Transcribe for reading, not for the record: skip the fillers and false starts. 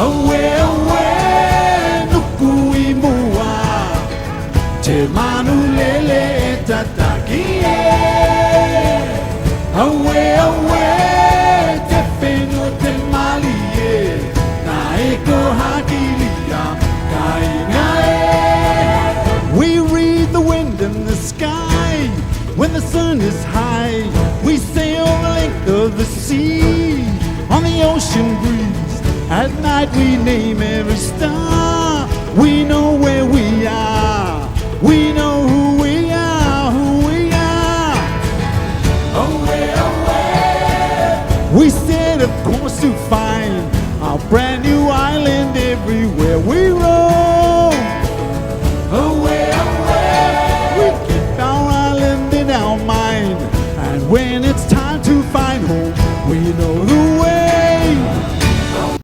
Away, away, nukui mua, te manu lele tataki. Away, away, te peno te mali, na eko hakilia, kaingae. We read the wind in the sky when the sun is high. We sail the length of the sea on the ocean breeze. At night we name every star. We know where we are. We know who we are, who we are. Away, away. We set a course to find our brand new island everywhere we run.